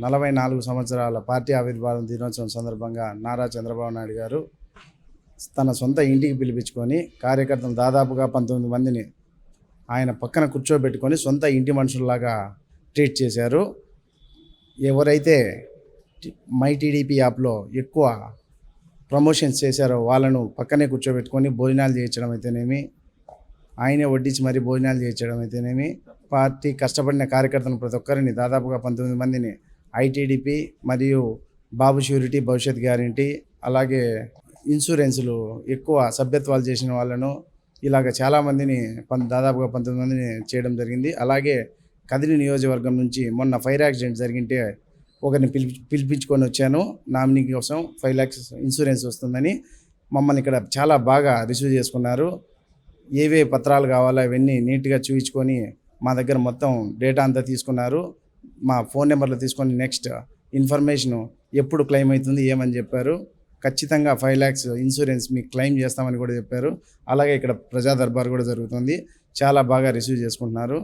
44 సంవత్సరాల పార్టీ ఆవిర్భావం దినోత్సవం సందర్భంగా నారా చంద్రబాబు నాయుడు గారు తన సొంత ఇంటికి పిలిపించుకొని కార్యకర్తలు దాదాపుగా 19 మందిని ఆయన పక్కన కూర్చోబెట్టుకొని సొంత ఇంటి మనుషుల్లాగా ట్రీట్ చేశారు. ఎవరైతే మై టీడీపీ యాప్లో ఎక్కువ ప్రమోషన్స్ చేశారో వాళ్ళను పక్కనే కూర్చోబెట్టుకొని భోజనాలు చేయించడం అయితేనేమి, ఆయనే వడ్డించి మరీ భోజనాలు చేయించడం అయితేనేమి, పార్టీ కష్టపడిన కార్యకర్తలను ప్రతి ఒక్కరిని దాదాపుగా 19 మందిని ఐటీడీపీ మరియు బాబు ష్యూరిటీ భవిష్యత్ గ్యారంటీ అలాగే ఇన్సూరెన్సులు ఎక్కువ సభ్యత్వాలు చేసిన వాళ్ళను ఇలాగ చాలామందిని దాదాపుగా 19 మందిని చేయడం జరిగింది. అలాగే కదిరి నియోజకవర్గం నుంచి మొన్న ఫైర్ యాక్సిడెంట్ జరిగింటే ఒకరిని పిలిపించుకొని వచ్చాను. నామినీ కోసం 5 lakhs ఇన్సూరెన్స్ వస్తుందని మమ్మల్ని ఇక్కడ చాలా బాగా రిసీవ్ చేసుకున్నారు. ఏవే పత్రాలు కావాలో అవన్నీ నీట్గా చూయించుకొని మా దగ్గర మొత్తం డేటా అంతా తీసుకున్నారు. మా ఫోన్ నెంబర్లు తీసుకొని నెక్స్ట్ ఇన్ఫర్మేషను ఎప్పుడు క్లెయిమ్ అవుతుంది ఏమని చెప్పారు. ఖచ్చితంగా 5 lakhs ఇన్సూరెన్స్ మీకు క్లెయిమ్ చేస్తామని కూడా చెప్పారు. అలాగే ఇక్కడ ప్రజా దర్బార్ కూడా జరుగుతుంది. చాలా బాగా రిసీవ్ చేసుకుంటున్నారు.